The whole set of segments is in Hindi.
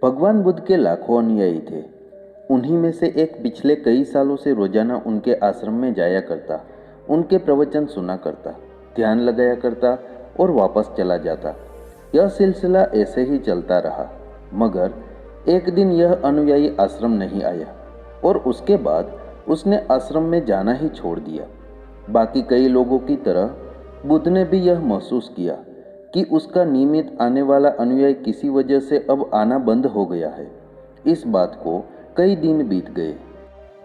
भगवान बुद्ध के लाखों अनुयायी थे। उन्हीं में से एक पिछले कई सालों से रोजाना उनके आश्रम में जाया करता, उनके प्रवचन सुना करता, ध्यान लगाया करता और वापस चला जाता। यह सिलसिला ऐसे ही चलता रहा, मगर एक दिन यह अनुयायी आश्रम नहीं आया और उसके बाद उसने आश्रम में जाना ही छोड़ दिया। बाकी कई लोगों की तरह बुद्ध ने भी यह महसूस किया कि उसका नियमित आने वाला अनुयायी किसी वजह से अब आना बंद हो गया है। इस बात को कई दिन बीत गए।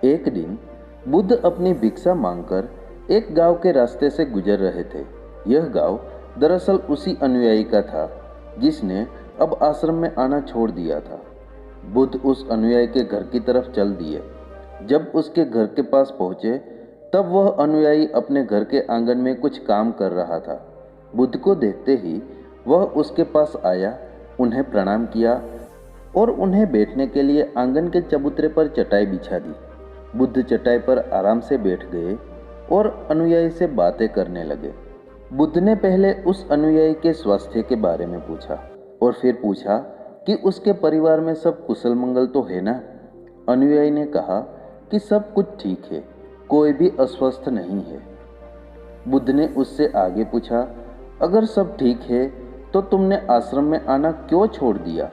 एक दिन बुद्ध अपनी भिक्षा मांगकर एक गांव के रास्ते से गुजर रहे थे। यह गांव दरअसल उसी अनुयायी का था जिसने अब आश्रम में आना छोड़ दिया था। बुद्ध उस अनुयायी के घर की तरफ चल दिए। जब उसके घर के पास पहुंचे तब वह अनुयायी अपने घर के आंगन में कुछ काम कर रहा था। बुद्ध को देखते ही वह उसके पास आया, उन्हें प्रणाम किया और उन्हें बैठने के लिए आंगन के चबूतरे पर चटाई बिछा दी। बुद्ध चटाई पर आराम से बैठ गए और अनुयायी से बातें करने लगे। बुद्ध ने पहले उस अनुयायी के स्वास्थ्य के बारे में पूछा और फिर पूछा कि उसके परिवार में सब कुशल मंगल तो है ना। अनुयायी ने कहा कि सब कुछ ठीक है, कोई भी अस्वस्थ नहीं है। बुद्ध ने उससे आगे पूछा, अगर सब ठीक है तो तुमने आश्रम में आना क्यों छोड़ दिया?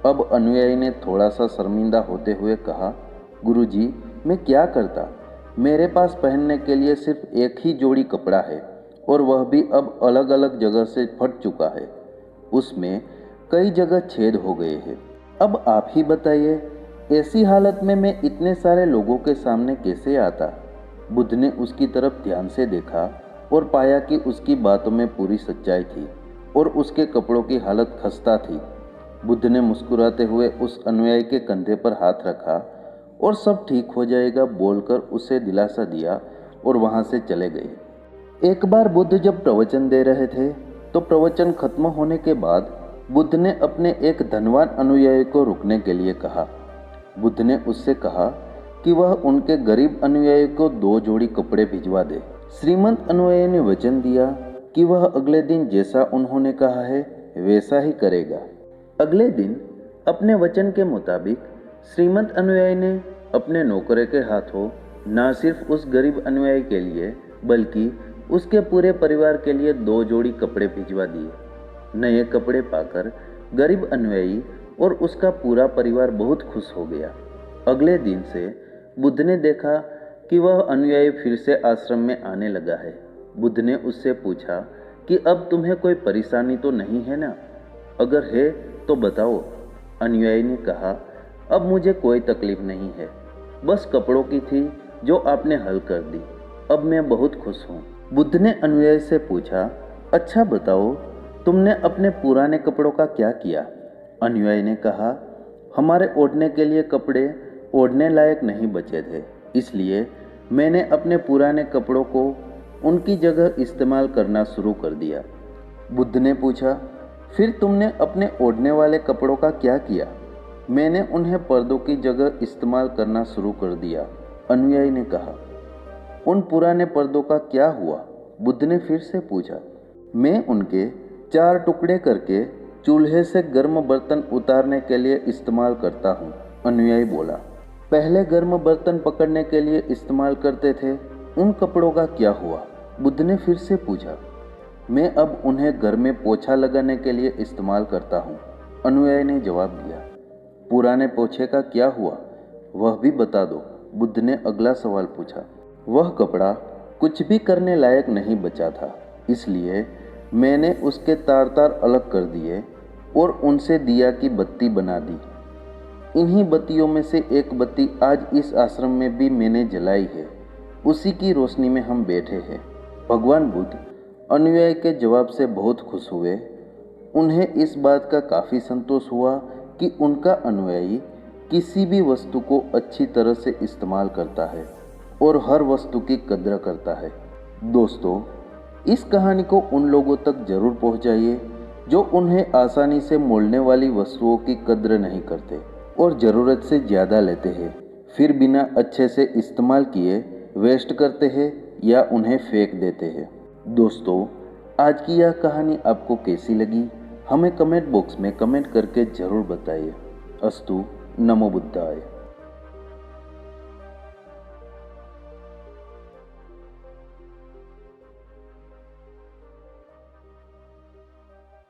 अब अनुयायी ने थोड़ा सा शर्मिंदा होते हुए कहा, गुरुजी, मैं क्या करता, मेरे पास पहनने के लिए सिर्फ एक ही जोड़ी कपड़ा है और वह भी अब अलग अलग जगह से फट चुका है। उसमें कई जगह छेद हो गए हैं। अब आप ही बताइए, ऐसी हालत में मैं इतने सारे लोगों के सामने कैसे आता? बुद्ध ने उसकी तरफ ध्यान से देखा और पाया कि उसकी बातों में पूरी सच्चाई थी और उसके कपड़ों की हालत खस्ता थी। बुद्ध ने मुस्कुराते हुए उस अनुयायी के कंधे पर हाथ रखा और सब ठीक हो जाएगा बोलकर उसे दिलासा दिया और वहां से चले गए। एक बार बुद्ध जब प्रवचन दे रहे थे तो प्रवचन खत्म होने के बाद बुद्ध ने अपने एक धनवान अनुयायी को रुकने के लिए कहा। बुद्ध ने उससे कहा कि वह उनके गरीब अनुयायी को 2 जोड़ी कपड़े भिजवा दे। श्रीमंत अनुयायी ने वचन दिया कि वह अगले दिन जैसा उन्होंने कहा है वैसा ही करेगा। अगले दिन अपने वचन के मुताबिक श्रीमंत अनुयायी ने अपने नौकरे के हाथों न सिर्फ उस गरीब अनुयायी के लिए बल्कि उसके पूरे परिवार के लिए 2 जोड़ी कपड़े भिजवा दिए। नए कपड़े पाकर गरीब अनुयायी और उसका पूरा परिवार बहुत खुश हो गया। अगले दिन से बुद्ध ने देखा कि वह अनुयायी फिर से आश्रम में आने लगा है। बुद्ध ने उससे पूछा कि अब तुम्हें कोई परेशानी तो नहीं है ना? अगर है तो बताओ। अनुयायी ने कहा, अब मुझे कोई तकलीफ नहीं है, बस कपड़ों की थी जो आपने हल कर दी। अब मैं बहुत खुश हूँ। बुद्ध ने अनुयायी से पूछा, अच्छा बताओ, तुमने अपने पुराने कपड़ों का क्या किया? अनुयायी ने कहा, हमारे ओढ़ने के लिए कपड़े ओढ़ने लायक नहीं बचे थे, इसलिए मैंने अपने पुराने कपड़ों को उनकी जगह इस्तेमाल करना शुरू कर दिया। बुद्ध ने पूछा, फिर तुमने अपने ओढ़ने वाले कपड़ों का क्या किया? मैंने उन्हें पर्दों की जगह इस्तेमाल करना शुरू कर दिया। अनुयायी ने कहा, उन पुराने पर्दों का क्या हुआ? बुद्ध ने फिर से पूछा। मैं उनके 4 टुकड़े करके चूल्हे से गर्म बर्तन उतारने के लिए इस्तेमाल करता हूँ। अनुयायी बोला, पहले गर्म बर्तन पकड़ने के लिए इस्तेमाल करते थे, उन कपड़ों का क्या हुआ? बुद्ध ने फिर से पूछा। मैं अब उन्हें घर में पोछा लगाने के लिए इस्तेमाल करता हूँ। अनुयायी ने जवाब दिया। पुराने पोछे का क्या हुआ, वह भी बता दो। बुद्ध ने अगला सवाल पूछा। वह कपड़ा कुछ भी करने लायक नहीं बचा था, इसलिए मैंने उसके तार अलग कर दिए और उनसे दिया की बत्ती बना दी। इन्हीं बत्तियों में से एक बत्ती आज इस आश्रम में भी मैंने जलाई है, उसी की रोशनी में हम बैठे हैं। भगवान बुद्ध अनुयायी के जवाब से बहुत खुश हुए। उन्हें इस बात का काफ़ी संतोष हुआ कि उनका अनुयायी किसी भी वस्तु को अच्छी तरह से इस्तेमाल करता है और हर वस्तु की कद्र करता है। दोस्तों, इस कहानी को उन लोगों तक जरूर पहुंचाइए जो उन्हें आसानी से मोड़ने वाली वस्तुओं की कद्र नहीं करते और ज़रूरत से ज़्यादा लेते हैं, फिर बिना अच्छे से इस्तेमाल किए वेस्ट करते हैं या उन्हें फेंक देते हैं। दोस्तों, आज की यह कहानी आपको कैसी लगी हमें कमेंट बॉक्स में कमेंट करके ज़रूर बताइए। अस्तु। नमो बुद्धाय।